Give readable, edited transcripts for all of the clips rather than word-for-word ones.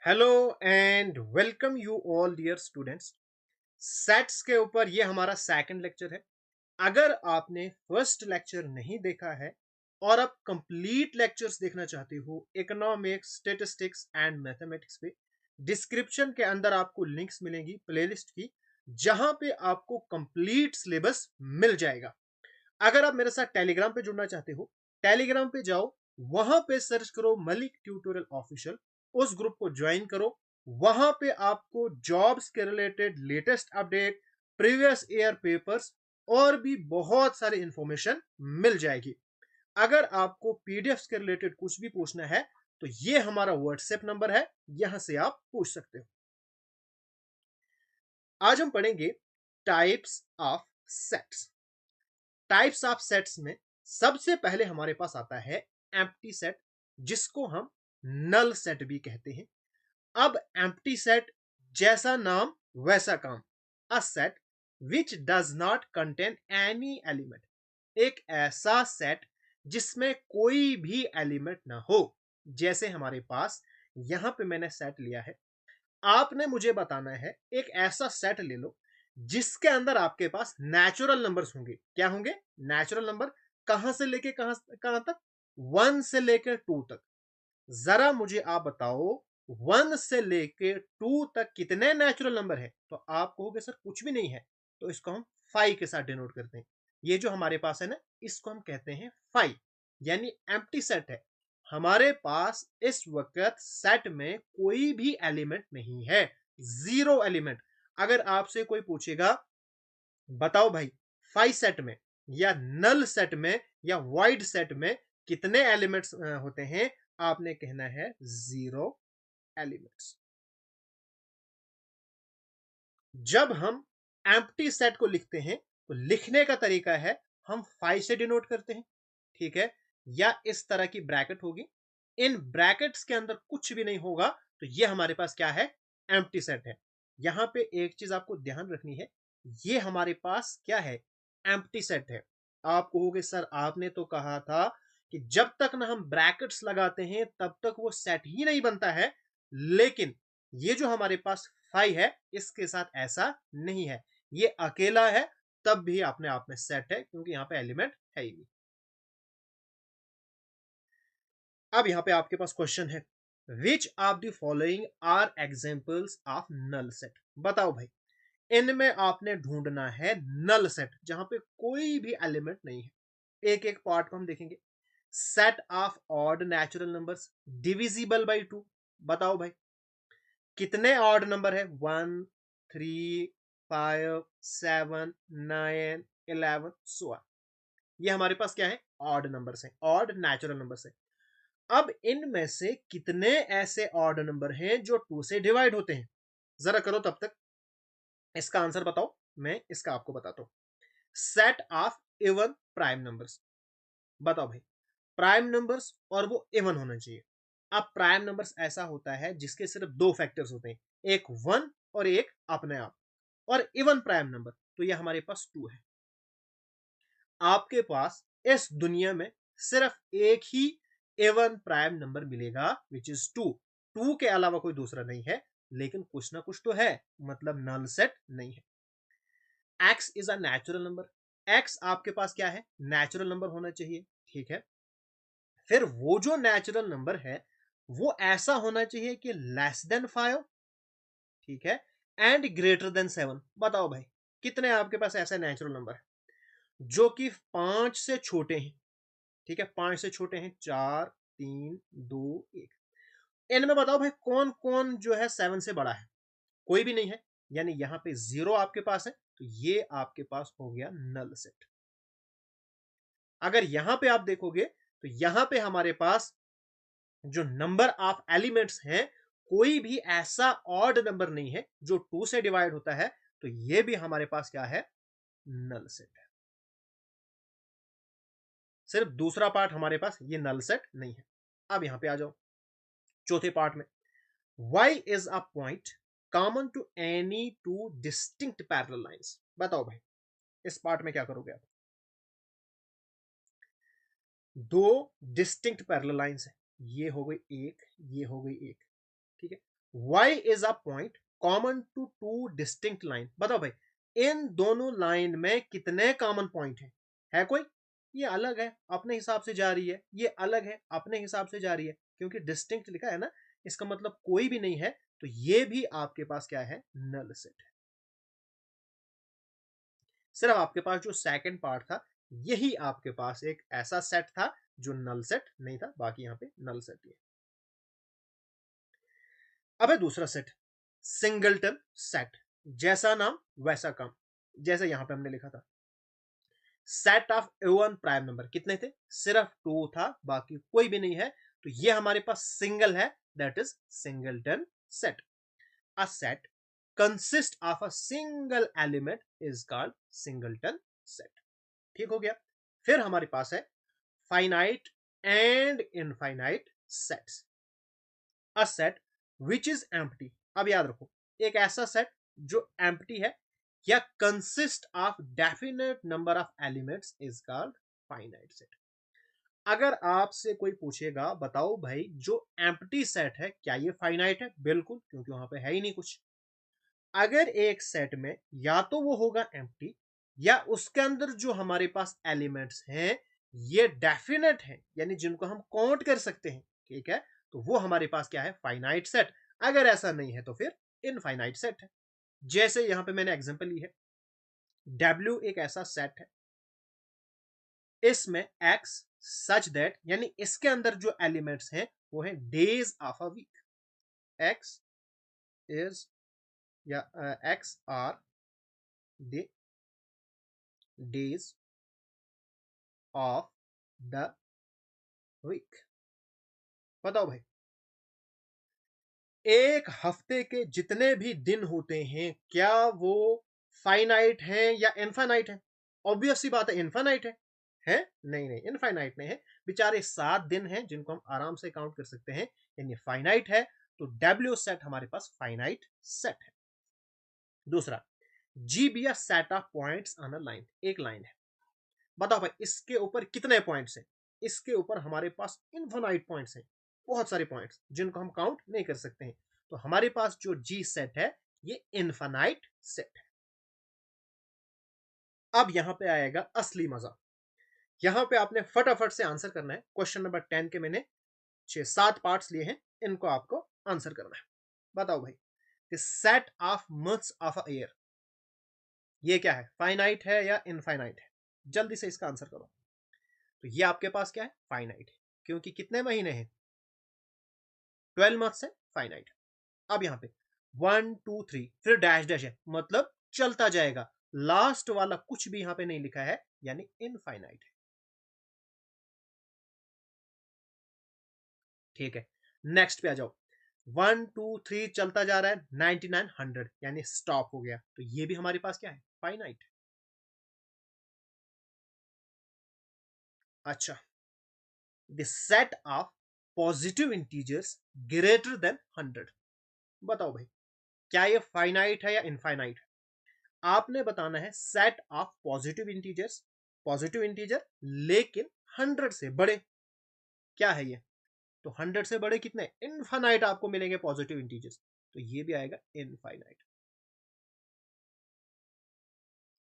Hello and welcome you all dear students. Sets के ऊपर ये हमारा सेकंड लेक्चर है। अगर आपने फर्स्ट लेक्चर नहीं देखा है और आप कंप्लीट लेक्चर्स देखना चाहते हो इकोनॉमिक्स, स्टैटिस्टिक्स एंड मैथमेटिक्स पे, डिस्क्रिप्शन के अंदर आपको लिंक्स मिलेंगी प्लेलिस्ट की, जहां पे आपको कंप्लीट सिलेबस मिल जाएगा। अगर आप मेरे साथ टेलीग्राम पे जुड़ना चाहते हो, टेलीग्राम पे जाओ, वहां पे सर्च करो मलिक ट्यूटोरियल ऑफिशियल, उस ग्रुप को ज्वाइन करो। वहां पे आपको जॉब्स के related latest update, previous year papers और भी बहुत सारी इंफॉर्मेशन मिल जाएगी। अगर आपको पीडीएफ के रिलेटेड कुछ भी पूछना है तो ये हमारा व्हाट्सएप नंबर है, यहां से आप पूछ सकते हो। आज हम पढ़ेंगे types of sets. Types of sets में सबसे पहले हमारे पास आता है एम्प्टी सेट, जिसको हम नल सेट भी कहते हैं। अब एम्प्टी सेट जैसा नाम वैसा काम। A set which does not contain any element, एक ऐसा सेट जिसमें कोई भी एलिमेंट ना हो। जैसे हमारे पास यहां पे मैंने सेट लिया है, आपने मुझे बताना है एक ऐसा सेट ले लो जिसके अंदर आपके पास नेचुरल नंबर्स होंगे। क्या होंगे? Natural number. कहां से लेके कहां तक? 1 से लेकर 2 तक। जरा मुझे आप बताओ, 1 से लेके 2 तक कितने नेचुरल नंबर है? तो आप कहोगे सर कुछ भी नहीं है। तो इसको हम 5 के साथ डिनोट करते हैं। ये जो हमारे पास है ना, इसको हम कहते हैं 5, यानी एम्प्टी सेट है। हमारे पास इस वक्त सेट में कोई भी एलिमेंट नहीं है, जीरो एलिमेंट। अगर आपसे कोई पूछेगा बताओ भाई, 5 सेट में या नल सेट में या वाइड सेट में कितने एलिमेंट्स होते हैं, आपने कहना है जीरो एलिमेंट्स। जब हम एम्प्टी सेट को लिखते हैं तो लिखने का तरीका है, हम 5 से डिनोट करते हैं, ठीक है, या इस तरह की ब्रैकेट होगी। इन ब्रैकेट्स के अंदर कुछ भी नहीं होगा तो ये हमारे पास क्या है? एम्प्टी सेट है। यहां पे एक चीज आपको ध्यान रखनी है, ये हमारे पास क्या है? एम्प्टी सेट है। आप कहोगे सर आपने तो कहा था कि जब तक ना हम ब्रैकेट्स लगाते हैं तब तक वो सेट ही नहीं बनता है। लेकिन ये जो हमारे पास 5 है, इसके साथ ऐसा नहीं है। ये अकेला है, तब भी अपने आप में सेट है, क्योंकि यहां पे एलिमेंट है ही नहीं। अब यहां पे आपके पास क्वेश्चन है, which of the following are examples of null set? बताओ भाई, इनमें आपने ढूंढना है नल सेट जहां पे कोई भी एलिमेंट नहीं है। एक एक पार्ट को हम देखेंगे। Set of odd natural numbers divisible by 2। बताओ भाई, कितने ऑड नंबर है? 1, 3, 5, 7, 9, 11 सो ऑन। ये हमारे पास क्या है? ऑड नंबर्स हैं, ऑड नेचुरल नंबर्स हैं। अब इनमें से कितने ऐसे ऑड नंबर हैं जो 2 से डिवाइड होते हैं? जरा करो तब तक, इसका आंसर बताओ, मैं इसका आपको बताता हूं। Set of even prime numbers. बताओ भाई, प्राइम नंबर्स और वो इवन होना चाहिए। अब प्राइम नंबर्स ऐसा होता है जिसके सिर्फ दो फैक्टर्स होते हैं, एक 1 और एक अपने आप। और इवन प्राइम नंबर तो ये हमारे पास 2 है। आपके पास इस दुनिया में सिर्फ एक ही एवन प्राइम नंबर मिलेगा, विच इज 2। 2 के अलावा कोई दूसरा नहीं है। लेकिन कुछ ना कुछ तो है, मतलब नल सेट नहीं है। X is a natural number. X आपके पास क्या है? नेचुरल नंबर होना चाहिए, ठीक है। फिर वो जो नेचुरल नंबर है वो ऐसा होना चाहिए कि लेस देन 5, ठीक है, एंड ग्रेटर देन 7। बताओ भाई, कितने आपके पास ऐसे नेचुरल नंबर है जो कि 5 से छोटे हैं? ठीक है, 5 से छोटे हैं, 4, 3, 2, 1। इनमें बताओ भाई, कौन कौन जो है 7 से बड़ा है? कोई भी नहीं है, यानी यहां पे 0 आपके पास है, तो ये आपके पास हो गया नल सेट। अगर यहां पे आप देखोगे तो यहां पे हमारे पास जो नंबर ऑफ एलिमेंट्स हैं, कोई भी ऐसा ऑड नंबर नहीं है जो 2 से डिवाइड होता है, तो ये भी हमारे पास क्या है? नल सेट है। सिर्फ दूसरा पार्ट हमारे पास ये नल सेट नहीं है। अब यहां पे आ जाओ चौथे पार्ट में। Y is a point common to any two distinct parallel lines। बताओ भाई, इस पार्ट में क्या करोगे आप? दो डिस्टिंक्ट पैरेलल लाइंस है, ये हो गई एक, ये हो गई एक, ठीक है। Y is a point common to two distinct line. बताओ भाई, इन दोनों लाइन में कितने कॉमन पॉइंट है कोई? ये अलग है अपने हिसाब से जा रही है, ये अलग है अपने हिसाब से जा रही है, क्योंकि डिस्टिंक्ट लिखा है ना, इसका मतलब कोई भी नहीं है, तो ये भी आपके पास क्या है? नल सेट है। सिर्फ आपके पास जो सेकंड पार्ट था, यही आपके पास एक ऐसा सेट था जो नल सेट नहीं था, बाकी यहां पे नल सेट है। अब है दूसरा सेट, सिंगलटन सेट। जैसा नाम वैसा काम, जैसे यहां पे हमने लिखा था set of even prime number. कितने थे? सिर्फ टू था, बाकी कोई भी नहीं है, तो ये हमारे पास सिंगल है, that is singleton set. A set consist of a single element is called singleton set. ठीक हो गया। फिर हमारे पास है finite and infinite sets. A set which is empty. अब याद रखो, एक ऐसा सेट जो एम्प्टी है या consist of definite number of elements is called finite set. अगर आपसे कोई पूछेगा बताओ भाई जो एम्प्टी सेट है क्या ये फाइनाइट है? बिल्कुल, क्योंकि वहां पे है ही नहीं कुछ। अगर एक सेट में या तो वो होगा एम्प्टी या उसके अंदर जो हमारे पास एलिमेंट्स हैं ये डेफिनेट है, यानी जिनको हम काउंट कर सकते हैं, ठीक है, तो वो हमारे पास क्या है? Finite set. अगर ऐसा नहीं है तो फिर इनफाइनाइट सेट है। जैसे यहां पे मैंने एग्जांपल ली है, W एक ऐसा सेट है, इसमें X सच दैट, यानी इसके अंदर जो एलिमेंट्स हैं वो है days of a week. X is या X are the days of the week. बताओ भाई, एक हफ्ते के जितने भी दिन होते हैं क्या वो फाइनाइट है या इनफाइनाइट है? ऑब्वियस सी बात है, इनफाइनाइट है नहीं नहीं, इनफाइनाइट नहीं है। बेचारे 7 दिन हैं जिनको हम आराम से काउंट कर सकते हैं, यानी फाइनाइट है, तो डब्ल्यू सेट हमारे पास फाइनाइट सेट है। दूसरा, G be a set of points on a line. एक लाइन है, बताओ भाई इसके ऊपर कितने पॉइंट्स हैं? इसके ऊपर हमारे पास इन्फिनाइट पॉइंट्स हैं, बहुत सारे पॉइंट्स जिनको हम काउंट नहीं कर सकते हैं, तो हमारे पास जो जी सेट है ये इन्फिनाइट सेट है। अब यहां पे आएगा असली मजा। यहां पे आपने फटाफट से आंसर करना है। क्वेश्चन नंबर 10 के मैंने 6-7 पार्ट्स लिए हैं, इनको आपको आंसर करना है। बताओ भाई, the set of months of a year, ये क्या है? फाइनाइट है या इनफाइनाइट है? जल्दी से इसका आंसर करो। तो ये आपके पास क्या है? फाइनाइट है, क्योंकि कितने महीने हैं? 12 मंथ्स है, फाइनाइट। अब यहां पे 1 2 3 फिर डैश डैश है, मतलब चलता जाएगा, लास्ट वाला कुछ भी यहां पे नहीं लिखा है, यानी इनफाइनाइट है। ठीक है, नेक्स्ट पे आ जाओ। 1 2 3 चलता जा रहा है, 99 100 यानी स्टॉप हो गया, तो ये भी हमारे पास क्या है? फाइनाइट। अच्छा, the set of positive integers greater than 100। बताओ भाई, क्या ये फाइनाइट है या इनफाइनाइट है? आपने बताना है set of positive integers, positive integer लेकिन 100 से बड़े। क्या है ये? तो 100 से बड़े कितने? इनफाइनाइट आपको मिलेंगे पॉजिटिव इंटीजर्स, तो ये भी आएगा इनफाइनाइट,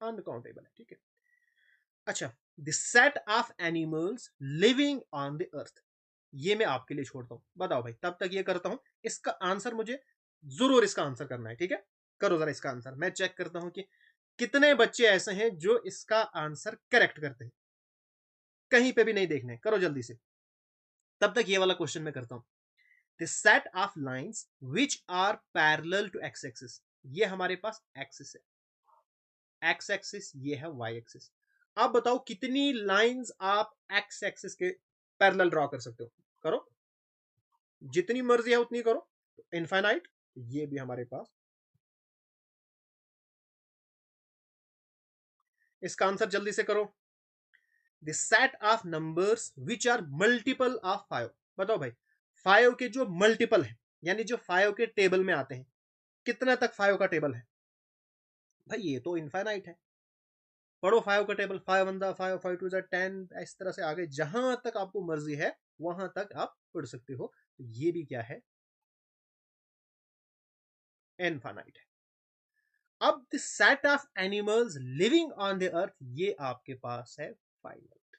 अनकाउंटेबल है। ठीक है। अच्छा, the set of animals living on the earth, ये मैं आपके लिए छोड़ता हूं। बताओ भाई, तब तक ये करता हूं, इसका आंसर मुझे जरूर इसका आंसर करना है। ठीक है, करो जरा इसका आंसर, मैं चेक करता हूं कि कितने बच्चे ऐसे हैं जो इसका आंसर करेक्ट करते हैं। कहीं पे भी नहीं देखने, करो जल्दी से। तब तक ये वाला क्वेश्चन मैं करता हूं। The set of lines which are parallel to X axis, ये हमारे पास एक्सिस है, एक्स एक्सिस ये है वाई एक्सिस। अब बताओ कितनी लाइंस आप एक्स एक्सिस के पैरेलल ड्रॉ कर सकते हो? करो, जितनी मर्जी है उतनी करो, इनफाइनाइट। ये भी हमारे पास, इसका आंसर जल्दी से करो। The set of numbers which are multiple of 5। बताओ भाई, 5 के जो मल्टीपल है, यानी जो 5 के टेबल में आते हैं, कितना तक 5 का टेबल है? भाई ये तो इनफाइनाइट है। पढ़ो 5 का टेबल, 5 1 5 5 2 10, इस तरह से आगे जहां तक आपको मर्जी है वहां तक आप पढ़ सकते हो। तो ये भी क्या है? इनफाइनाइट है। अब the set of animals living on the earth, ये आपके पास है फाइनाइट।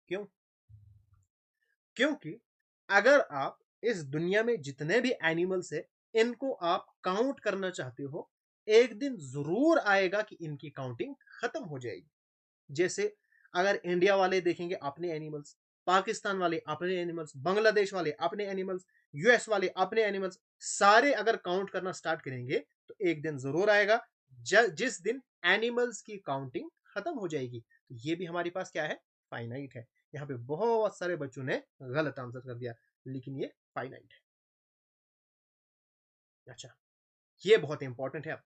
क्यों? क्योंकि अगर आप इस दुनिया में जितने भी एनिमल्स है इनको आप काउंट करना चाहते हो, एक दिन जरूर आएगा कि इनकी काउंटिंग खत्म हो जाएगी। जैसे अगर इंडिया वाले देखेंगे अपने एनिमल्स, पाकिस्तान वाले अपने एनिमल्स, बांग्लादेश वाले अपने एनिमल्स, यूएस वाले अपने एनिमल्स, सारे अगर काउंट करना स्टार्ट करेंगे तो एक दिन जरूर आएगा जिस दिन एनिमल्स की काउंटिंग खत्म हो जाएगी। तो ये भी हमारे पास क्या है? फाइनाइट है। यहाँ पे बहुत सारे बच्चों ने गलत आंसर कर दिया, लेकिन ये फाइनाइट है। अच्छा, ये बहुत इंपॉर्टेंट है। अब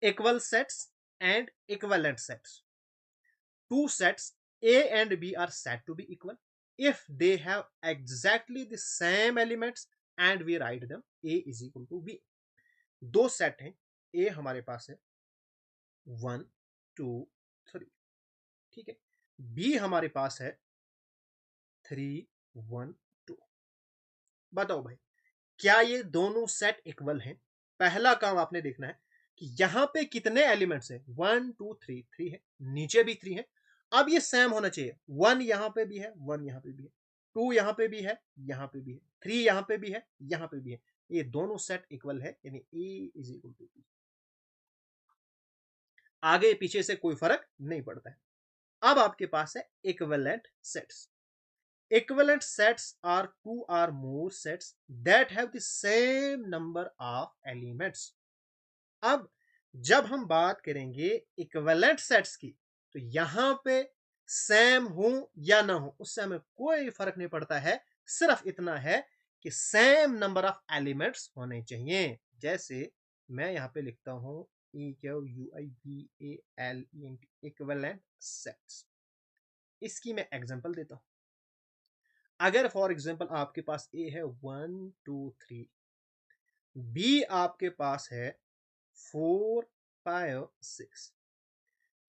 equal sets and equivalent sets, two sets A and B are said to be equal if they have exactly the same elements and we write them A is equal to B। दो set हैं, A हमारे पास है 1 2 3, ठीक है, B हमारे पास है 3 1 2। बताओ भाई, क्या ये दोनों सेट इक्वल हैं? पहला काम आपने देखना है कि यहां पे कितने एलिमेंट्स हैं। 1 2 3, 3 है, नीचे भी 3 है। अब ये सेम होना चाहिए, 1 यहां पे भी है, 1 यहां पे भी है, 2 यहां पे भी है, यहां पे भी है, 3 यहां पे भी है, यहां पे भी है। ये दोनों सेट इक्वल है, यानी ए इज इक्वल टू बी। आगे पीछे से कोई फर्क नहीं पड़ता है। अब आपके पास है equivalent sets. Equivalent sets are two or more sets that have the same number of elements। अब जब हम बात करेंगे इक्विवेलेंट सेट्स की, तो यहां पे सेम हो या ना हो उससे हमें कोई फर्क नहीं पड़ता है। सिर्फ इतना है कि सेम नंबर ऑफ एलिमेंट्स होने चाहिए। जैसे मैं यहां पे लिखता हूं EQUIVALENT, इक्विवेलेंट सेट्स। इसकी मैं एग्जांपल देता हूं। अगर फॉर एग्जाम्पल आपके पास ए है 1 2 3, बी आपके पास है 4 5 6,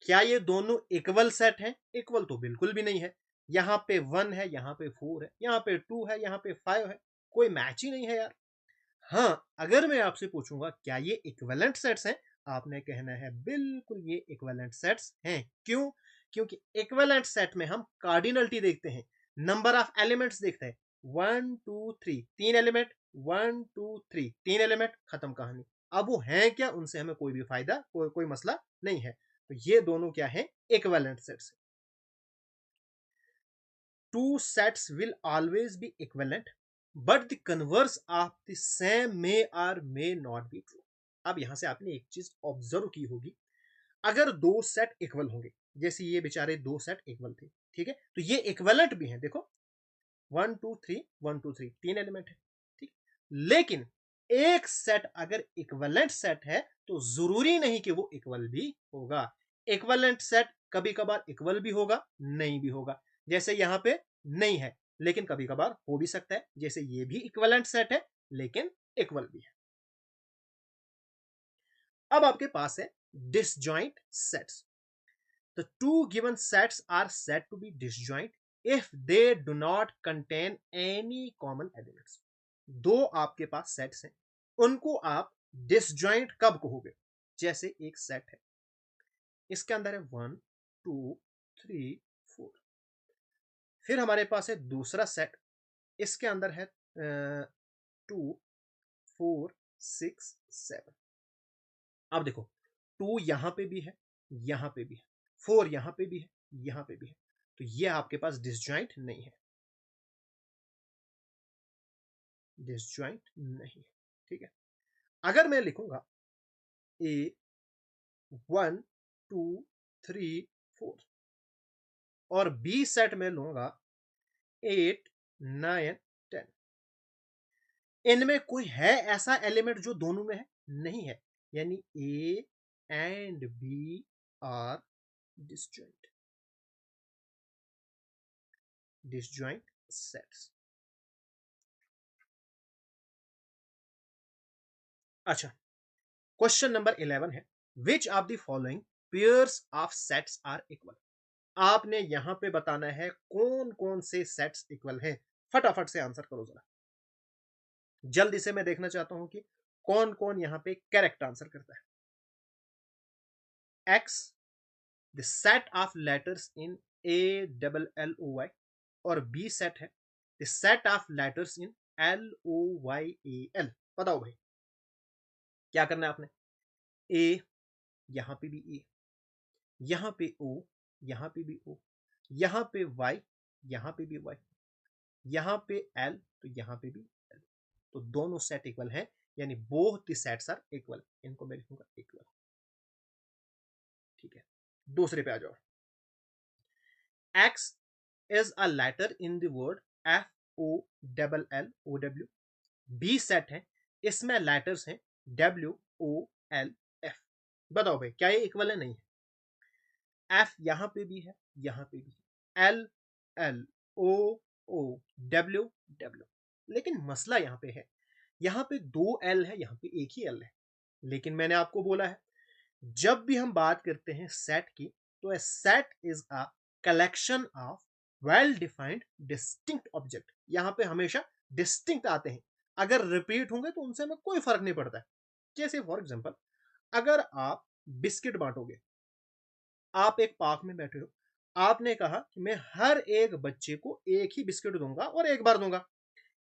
क्या ये दोनों इक्वल सेट हैं? इक्वल तो बिल्कुल भी नहीं है। यहां पे 1 है, यहां पे 4 है, यहां पे 2 है, यहां पे 5 है, कोई मैच ही नहीं है यार। हाँ, अगर मैं आपसे पूछूंगा क्या ये इक्विवेलेंट सेट्स हैं, आपने कहना है बिल्कुल ये इक्विवेलेंट सेट्स हैं। क्यों? क्योंकि इक्विवेलेंट सेट में हम कार्डिनलिटी देखते हैं, नंबर ऑफ एलिमेंट्स देखते हैं। 1 2 3, तीन एलिमेंट, 1 2 3, तीन एलिमेंट, खत्म कहानी। अब वो हैं क्या, उनसे हमें कोई भी फायदा, कोई मसला नहीं है। तो ये दोनों क्या है? Equivalent sets. Two sets will always be equivalent, but the converse of the same may or may not be true। अब यहां से आपने एक चीज ऑब्जर्व की होगी, अगर दो सेट इक्वल होंगे, जैसे ये बेचारे दो सेट इक्वल थे, ठीक है, तो ये इक्वलेंट भी हैं। देखो 1 2 3 1 2 3, तीन एलिमेंट है, ठीक। लेकिन एक सेट अगर इक्वलेंट सेट है तो जरूरी नहीं कि वो इक्वल भी होगा। इक्वलेंट सेट कभी कभार इक्वल भी होगा, नहीं भी होगा। जैसे यहां पे नहीं है, लेकिन कभी कभार हो भी सकता है। जैसे ये भी इक्वलेंट सेट है लेकिन इक्वल भी है। अब आपके पास है disjoint sets. The two given sets are said to be disjoint if they do not contain any common elements। दो आपके पास सेट्स हैं, उनको आप डिसजॉइंट कब कहोगे? जैसे एक सेट है, इसके अंदर है 1 2 3 4, फिर हमारे पास है दूसरा सेट, इसके अंदर है 2 4 6 7। अब देखो 2 यहां पे भी है, यहां पे भी है, 4 यहां पे भी है, यहां पे भी है। तो ये आपके पास डिसजॉइंट नहीं है, डिसजॉइंट नहीं है, ठीक है। अगर मैं लिखूंगा ए 1 2 3 4 और बी सेट में लूंगा 8 9 10, इनमें कोई है ऐसा एलिमेंट जो दोनों में है? नहीं है, यानी A and B are disjoint, disjoint sets. अच्छा, क्वेश्चन नंबर 11 है, which of the following pairs of sets are equal. आपने यहां पे बताना है कौन कौन से सेट्स इक्वल हैं। फटाफट से आंसर करो जरा, जल्दी से। मैं देखना चाहता हूं कि कौन कौन यहां पे करेक्ट आंसर करता है? X, the set of letters in A double L O Y, और बी सेट है the set of letters in L O Y A L. बताओ भाई क्या करना है आपने? ए, यहां पे भी ए, यहां पे ओ, यहां पे भी ओ, यहां पे वाई, यहां पे भी वाई, यहां पे एल, तो यहां पे भी एल। तो दोनों सेट इक्वल हैं, यानी both the sets are equal. इनको मैं लिखूंगा इक्वल। ठीक है, दूसरे पे आ जाओ। X is a letter in the word F O double L O W. B set है, इसमें लेटर्स हैं डब्ल्यू ओ एल एफ। बताओ भाई क्या ये इक्वल है? नहीं है। एफ यहां पे भी है, यहां पे भी है, L L O O W W. लेकिन मसला यहां पे है, यहां पे दो एल है, यहां पे एक ही एल है। लेकिन मैंने आपको बोला है जब भी हम बात करते हैं सेट की, तो a set is a collection of well defined distinct object. यहां पे हमेशा डिस्टिंक्ट आते हैं, अगर रिपीट होंगे तो उनसे हमें कोई फर्क नहीं पड़ता है। जैसे फॉर एग्जांपल, अगर आप बिस्किट बांटोगे, आप एक पार्क में बैठे हो, आपने कहा कि मैं हर एक बच्चे को एक ही बिस्किट दूंगा और एक बार दूंगा।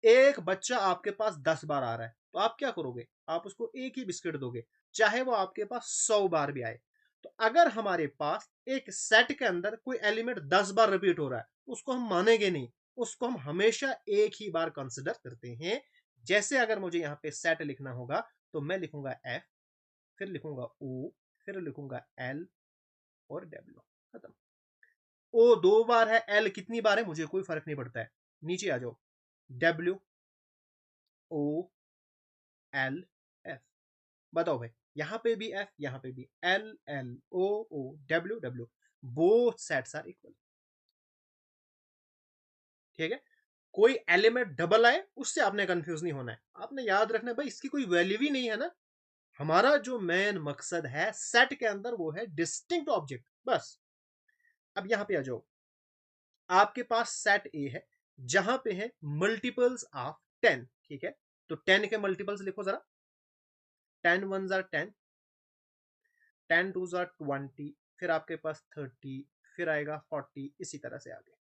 एक बच्चा आपके पास 10 बार आ रहा है, तो आप क्या करोगे? आप उसको एक ही बिस्किट दोगे, चाहे वो आपके पास 100 बार भी आए। तो अगर हमारे पास एक सेट के अंदर कोई एलिमेंट 10 बार रिपीट हो रहा है, उसको हम मानेंगे नहीं, उसको हम हमेशा एक ही बार कंसिडर करते हैं। जैसे अगर मुझे यहाँ पे सेट लिखना होगा, तो मैं लिखूंगा एफ, फिर लिखूंगा ओ, फिर लिखूंगा एल और डब्ल्यू। खत्म। ओ 2 बार है, एल कितनी बार है मुझे कोई फर्क नहीं पड़ता है। नीचे आ जाओ, डब्ल्यू ओ एल एफ। बताओ भाई यहां पे भी एफ, यहां पे भी L L O O W W, both sets are equal. ठीक है, कोई एलिमेंट डबल आए उससे आपने कंफ्यूज नहीं होना है, आपने याद रखना है भाई इसकी कोई वैल्यू ही नहीं है ना। हमारा जो मेन मकसद है सेट के अंदर वो है डिस्टिंक्ट ऑब्जेक्ट, बस। अब यहां पे आ जाओ, आपके पास सेट ए है जहां पे है मल्टीपल्स ऑफ 10। ठीक है, तो 10 के मल्टीपल्स लिखो जरा। 10 वन जार 10, 10 टू जार 20, फिर आपके पास 30, फिर आएगा 40, इसी तरह से आगे।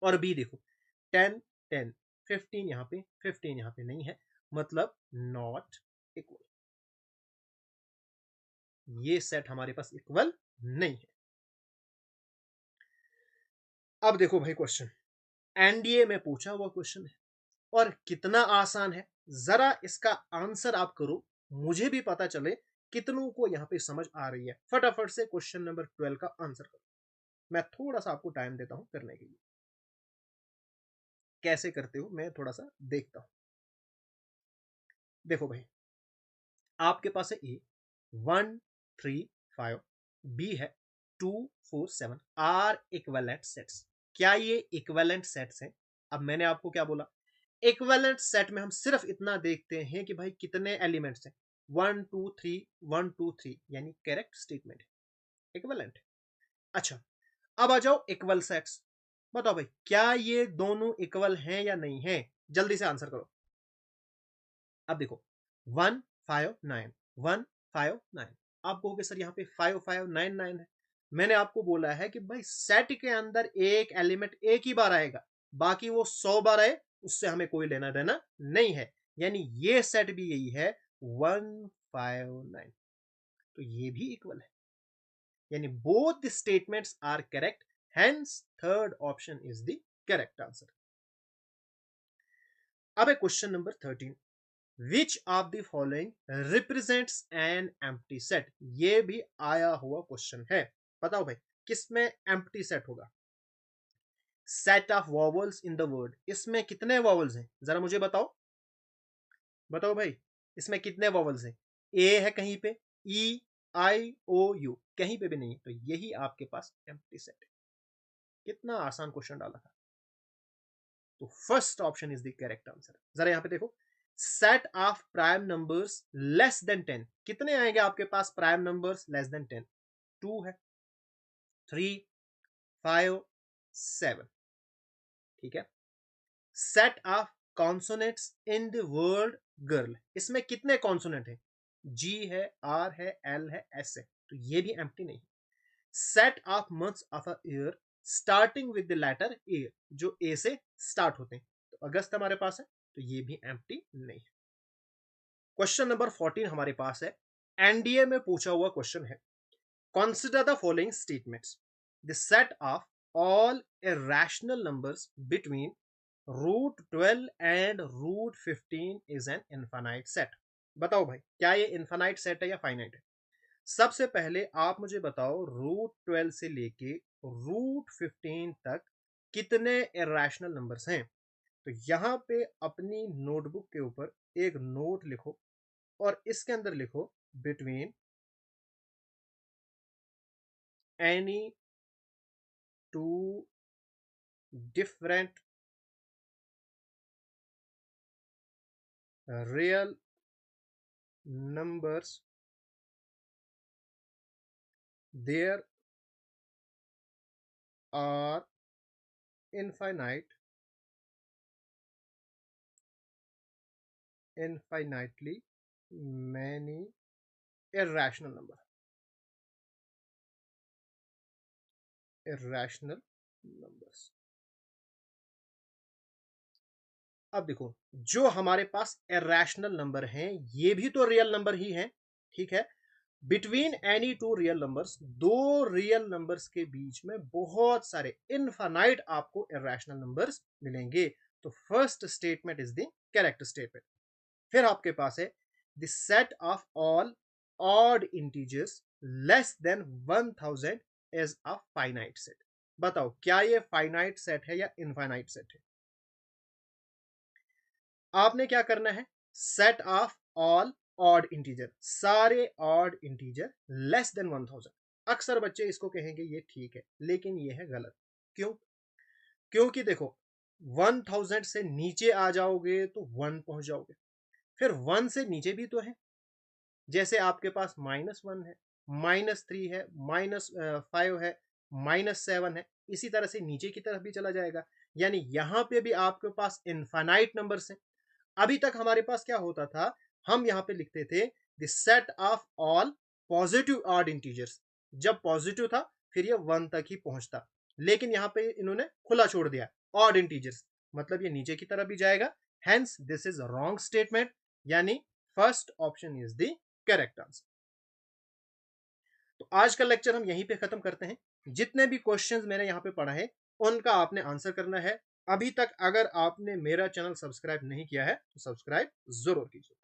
और बी देखो, 10 10, 15 यहाँ पे, 15 यहाँ पे नहीं है, मतलब नॉट इक्वल। ये सेट हमारे पास इक्वल नहीं है। अब देखो भाई क्वेश्चन, एनडीए में पूछा हुआ क्वेश्चन है और कितना आसान है। जरा इसका आंसर आप करो, मुझे भी पता चले कितनों को यहां पे समझ आ रही है। फटाफट से क्वेश्चन नंबर 12 का आंसर करो। मैं थोड़ा सा आपको टाइम देता हूं करने के लिए। कैसे करते हो मैं थोड़ा सा देखता हूं। देखो भाई, आपके पास है ए 1 3 5, बी है 2 4 7, आर इक्विवेलेंट सेट्स। क्या ये इक्विवेलेंट सेट्स हैं? अब मैंने आपको क्या बोला, इक्विवेलेंट सेट में हम सिर्फ इतना देखते हैं कि भाई कितने एलिमेंट्स हैं, 1 2 3, 1 2 3, यानी करेक्ट स्टेटमेंट है, इक्विवेलेंट। अच्छा, अब आ जाओ इक्वल सेट्स। बताओ भाई क्या ये दोनों इक्वल हैं या नहीं है? जल्दी से आंसर करो। अब देखो, 1 5 9, 1 5 9, आप कहोगे सर यहाँ पे 5 5 9 9 है। मैंने आपको बोला है कि भाई सेट के अंदर एक एलिमेंट एक ही बार आएगा, बाकी वो 100 बार आए उससे हमें कोई लेना देना नहीं है। यानी ये सेट भी यही है 1 5 9, तो ये भी इक्वल है, यानी both the statements are correct, hence third option is the correct answer. अब है question number 13, which of the following represents an empty set. ये भी आया हुआ क्वेश्चन है। बताओ भाई किसमें एम्प्टी सेट होगा? Set of vowels in the word, इसमें कितने वॉवल्स हैं जरा मुझे बताओ। बताओ भाई इसमें कितने वॉवल्स हैं? ए है कहीं पे, ई आई ओ यू कहीं पे भी नहीं है, तो यही आपके पास एम्प्टी सेट है। कितना आसान क्वेश्चन डाला था। तो first option is the correct answer. जरा यहां पे देखो, set of prime numbers less than 10, कितने आएंगे आपके पास प्राइम नंबर्स लेस देन 10? 2 है, 3 5 7। ठीक है, set of consonants in the word girl. इसमें कितने कॉन्सोनेंट है? जी है, आर है, एल है, एस है, तो ये भी एम्प्टी नहीं। Set of months of a year starting with the letter A, जो ए से स्टार्ट होते हैं, तो अगस्त हमारे पास है, तो ये भी एम्प्टी नहीं है। क्वेश्चन नंबर 14 हमारे पास है, एनडीए में पूछा हुआ क्वेश्चन है, consider the following statements. The set of all irrational numbers between root 12 and root 15 is an infinite set. बताओ भाई, क्या ये इनफाइनाइट सेट है या फाइनाइट है? सबसे पहले आप मुझे बताओ, रूट 12 से लेके रूट 15 तक कितने इरेशनल नंबर्स हैं? तो यहां पे अपनी नोटबुक के ऊपर एक नोट लिखो और इसके अंदर लिखो between any two different real numbers, there are infinitely many irrational numbers. अब देखो, जो हमारे पास इरेशनल नंबर हैं ये भी तो रियल नंबर ही हैं, ठीक है। Between any two real numbers, दो रियल नंबर्स के बीच में बहुत सारे इनफाइनाइट आपको इरेशनल नंबर्स मिलेंगे। तो first statement is the correct statement. फिर आपके पास है the set of all odd integers less than 1000 is a finite set. बताओ, क्या ये फाइनाइट सेट है या इनफाइनाइट सेट है? आपने क्या करना है, set of all odd integer, सारे ऑड इंटीजर लेस देन 1000। अक्सर बच्चे इसको कहेंगे ये ठीक है, लेकिन ये है गलत। क्यों? क्योंकि देखो, 1000 से नीचे आ जाओगे तो 1 पहुंच जाओगे, फिर 1 से नीचे भी तो है, जैसे आपके पास -1 है, -3 है, -5 है, -7 है, इसी तरह से नीचे की तरफ भी चला जाएगा। यानी यहां पे भी आपके पास इनफाइनाइट नंबर्स हैं। अभी तक हमारे पास क्या होता था, हम यहां पे लिखते थे the set of all positive odd integers. जब पॉजिटिव था फिर ये 1 तक ही पहुंचता, लेकिन यहां पे इन्होंने खुला छोड़ दिया ऑड इंटीजर्स, मतलब ये नीचे की तरफ भी जाएगा। Hence this is wrong statement, यानी first option is the correct answer. तो आज का लेक्चर हम यहीं पे खत्म करते हैं। जितने भी क्वेश्चंस मैंने यहाँ पे पढ़ा है उनका आपने आंसर करना है। अभी तक अगर आपने मेरा चैनल सब्सक्राइब नहीं किया है तो सब्सक्राइब जरूर कीजिए।